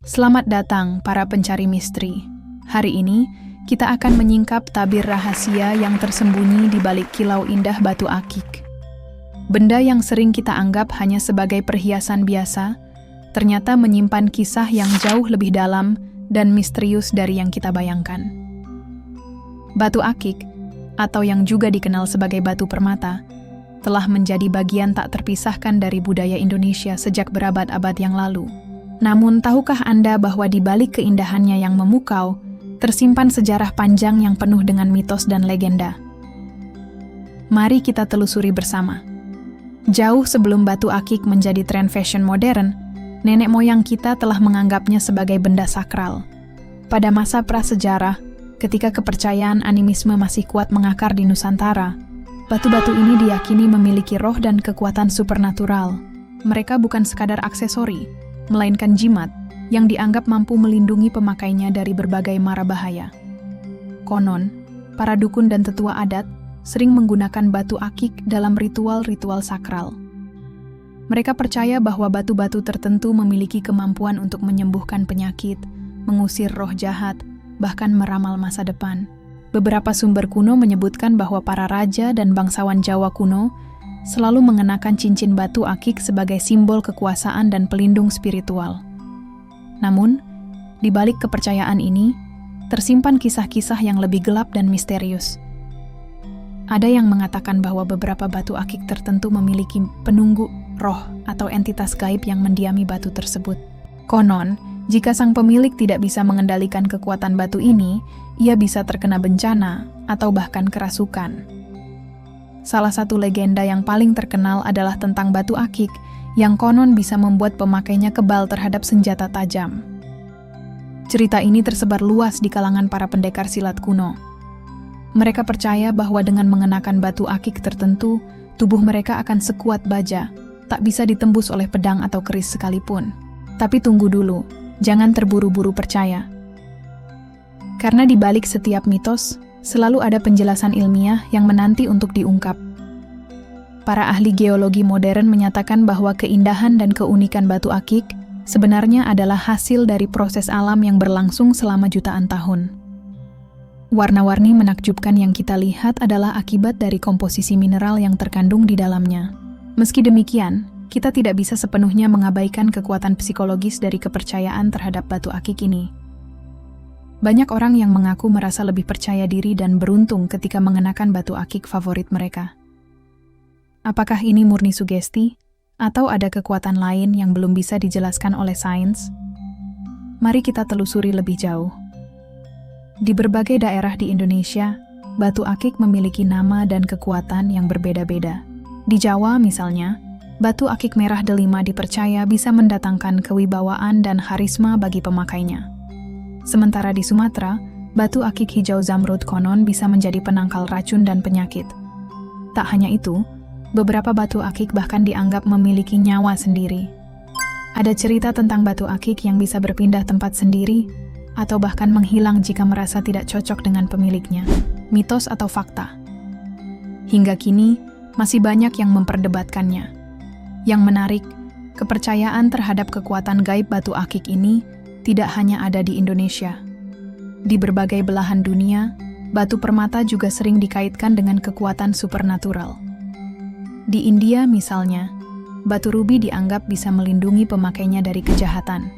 Selamat datang para pencari misteri. Hari ini, kita akan menyingkap tabir rahasia yang tersembunyi di balik kilau indah batu akik. Benda yang sering kita anggap hanya sebagai perhiasan biasa, ternyata menyimpan kisah yang jauh lebih dalam dan misterius dari yang kita bayangkan. Batu akik, atau yang juga dikenal sebagai batu permata, telah menjadi bagian tak terpisahkan dari budaya Indonesia sejak berabad-abad yang lalu. Namun, tahukah Anda bahwa di balik keindahannya yang memukau, tersimpan sejarah panjang yang penuh dengan mitos dan legenda? Mari kita telusuri bersama. Jauh sebelum batu akik menjadi tren fashion modern, nenek moyang kita telah menganggapnya sebagai benda sakral. Pada masa prasejarah, ketika kepercayaan animisme masih kuat mengakar di Nusantara, batu-batu ini diyakini memiliki roh dan kekuatan supernatural. Mereka bukan sekadar aksesori, melainkan jimat yang dianggap mampu melindungi pemakainya dari berbagai mara bahaya. Konon, para dukun dan tetua adat sering menggunakan batu akik dalam ritual-ritual sakral. Mereka percaya bahwa batu-batu tertentu memiliki kemampuan untuk menyembuhkan penyakit, mengusir roh jahat, bahkan meramal masa depan. Beberapa sumber kuno menyebutkan bahwa para raja dan bangsawan Jawa kuno selalu mengenakan cincin batu akik sebagai simbol kekuasaan dan pelindung spiritual. Namun, di balik kepercayaan ini, tersimpan kisah-kisah yang lebih gelap dan misterius. Ada yang mengatakan bahwa beberapa batu akik tertentu memiliki penunggu roh atau entitas gaib yang mendiami batu tersebut. Konon, jika sang pemilik tidak bisa mengendalikan kekuatan batu ini, ia bisa terkena bencana atau bahkan kerasukan. Salah satu legenda yang paling terkenal adalah tentang batu akik yang konon bisa membuat pemakainya kebal terhadap senjata tajam. Cerita ini tersebar luas di kalangan para pendekar silat kuno. Mereka percaya bahwa dengan mengenakan batu akik tertentu, tubuh mereka akan sekuat baja, tak bisa ditembus oleh pedang atau keris sekalipun. Tapi tunggu dulu, jangan terburu-buru percaya. Karena di balik setiap mitos, selalu ada penjelasan ilmiah yang menanti untuk diungkap. Para ahli geologi modern menyatakan bahwa keindahan dan keunikan batu akik sebenarnya adalah hasil dari proses alam yang berlangsung selama jutaan tahun. Warna-warni menakjubkan yang kita lihat adalah akibat dari komposisi mineral yang terkandung di dalamnya. Meski demikian, kita tidak bisa sepenuhnya mengabaikan kekuatan psikologis dari kepercayaan terhadap batu akik ini. Banyak orang yang mengaku merasa lebih percaya diri dan beruntung ketika mengenakan batu akik favorit mereka. Apakah ini murni sugesti, atau ada kekuatan lain yang belum bisa dijelaskan oleh sains? Mari kita telusuri lebih jauh. Di berbagai daerah di Indonesia, batu akik memiliki nama dan kekuatan yang berbeda-beda. Di Jawa misalnya, batu akik merah delima dipercaya bisa mendatangkan kewibawaan dan harisma bagi pemakainya. Sementara di Sumatera, batu akik hijau zamrud konon bisa menjadi penangkal racun dan penyakit. Tak hanya itu, beberapa batu akik bahkan dianggap memiliki nyawa sendiri. Ada cerita tentang batu akik yang bisa berpindah tempat sendiri, atau bahkan menghilang jika merasa tidak cocok dengan pemiliknya. Mitos atau fakta? Hingga kini, masih banyak yang memperdebatkannya. Yang menarik, kepercayaan terhadap kekuatan gaib batu akik ini tidak hanya ada di Indonesia. Di berbagai belahan dunia, batu permata juga sering dikaitkan dengan kekuatan supernatural. Di India misalnya, batu rubi dianggap bisa melindungi pemakainya dari kejahatan.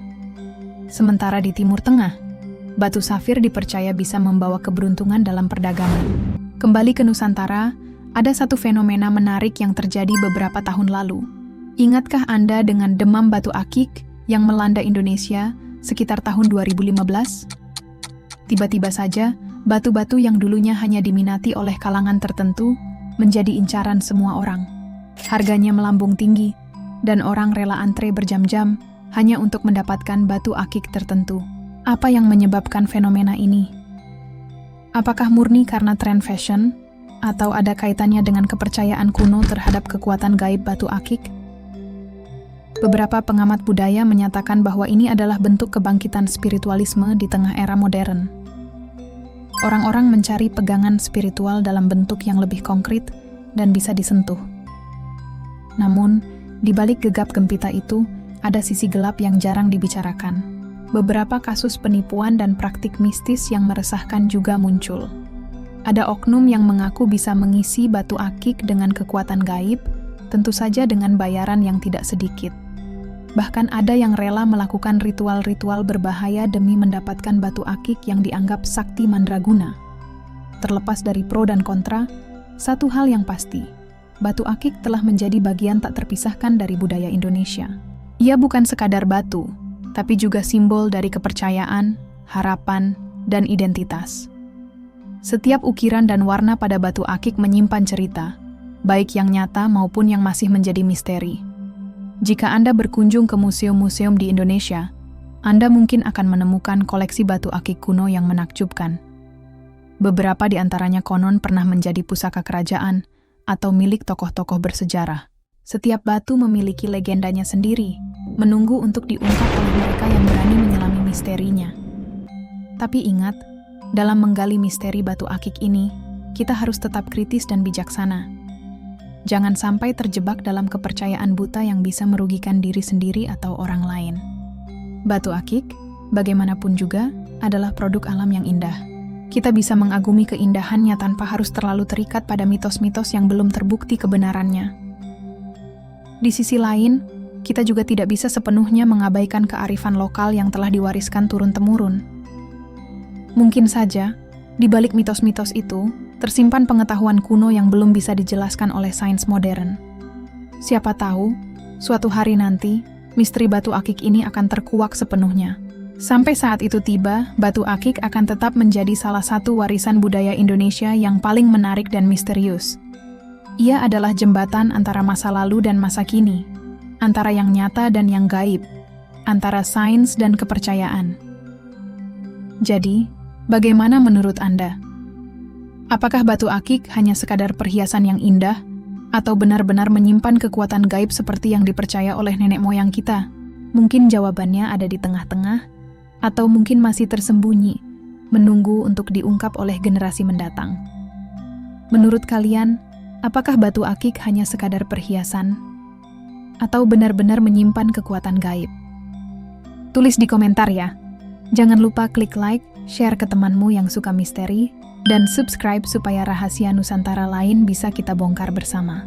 Sementara di Timur Tengah, batu safir dipercaya bisa membawa keberuntungan dalam perdagangan. Kembali ke Nusantara, ada satu fenomena menarik yang terjadi beberapa tahun lalu. Ingatkah Anda dengan demam batu akik yang melanda Indonesia sekitar tahun 2015? Tiba-tiba saja, batu-batu yang dulunya hanya diminati oleh kalangan tertentu menjadi incaran semua orang. Harganya melambung tinggi, dan orang rela antre berjam-jam hanya untuk mendapatkan batu akik tertentu. Apa yang menyebabkan fenomena ini? Apakah murni karena tren fashion, atau ada kaitannya dengan kepercayaan kuno terhadap kekuatan gaib batu akik? Beberapa pengamat budaya menyatakan bahwa ini adalah bentuk kebangkitan spiritualisme di tengah era modern. Orang-orang mencari pegangan spiritual dalam bentuk yang lebih konkret dan bisa disentuh. Namun, di balik gegap gempita itu, ada sisi gelap yang jarang dibicarakan. beberapa kasus penipuan dan praktik mistis yang meresahkan juga muncul. Ada oknum yang mengaku bisa mengisi batu akik dengan kekuatan gaib, tentu saja dengan bayaran yang tidak sedikit. Bahkan ada yang rela melakukan ritual-ritual berbahaya demi mendapatkan batu akik yang dianggap sakti mandraguna. Terlepas dari pro dan kontra, satu hal yang pasti, batu akik telah menjadi bagian tak terpisahkan dari budaya Indonesia. Ia bukan sekadar batu, tapi juga simbol dari kepercayaan, harapan, dan identitas. Setiap ukiran dan warna pada batu akik menyimpan cerita, baik yang nyata maupun yang masih menjadi misteri. Jika Anda berkunjung ke museum-museum di Indonesia, Anda mungkin akan menemukan koleksi batu akik kuno yang menakjubkan. Beberapa di antaranya konon pernah menjadi pusaka kerajaan atau milik tokoh-tokoh bersejarah. Setiap batu memiliki legendanya sendiri, menunggu untuk diungkap oleh mereka yang berani menyelami misterinya. Tapi ingat, dalam menggali misteri batu akik ini, kita harus tetap kritis dan bijaksana. Jangan sampai terjebak dalam kepercayaan buta yang bisa merugikan diri sendiri atau orang lain. Batu akik, bagaimanapun juga, adalah produk alam yang indah. Kita bisa mengagumi keindahannya tanpa harus terlalu terikat pada mitos-mitos yang belum terbukti kebenarannya. Di sisi lain, kita juga tidak bisa sepenuhnya mengabaikan kearifan lokal yang telah diwariskan turun-temurun. Mungkin saja, di balik mitos-mitos itu, tersimpan pengetahuan kuno yang belum bisa dijelaskan oleh sains modern. Siapa tahu, suatu hari nanti, misteri batu akik ini akan terkuak sepenuhnya. Sampai saat itu tiba, batu akik akan tetap menjadi salah satu warisan budaya Indonesia yang paling menarik dan misterius. Ia adalah jembatan antara masa lalu dan masa kini, antara yang nyata dan yang gaib, antara sains dan kepercayaan. Jadi, bagaimana menurut Anda? Apakah batu akik hanya sekadar perhiasan yang indah, atau benar-benar menyimpan kekuatan gaib seperti yang dipercaya oleh nenek moyang kita? Mungkin jawabannya ada di tengah-tengah, atau mungkin masih tersembunyi, menunggu untuk diungkap oleh generasi mendatang. Menurut kalian, apakah batu akik hanya sekadar perhiasan, atau benar-benar menyimpan kekuatan gaib? Tulis di komentar ya. Jangan lupa klik like, share ke temanmu yang suka misteri, dan subscribe supaya rahasia Nusantara lain bisa kita bongkar bersama.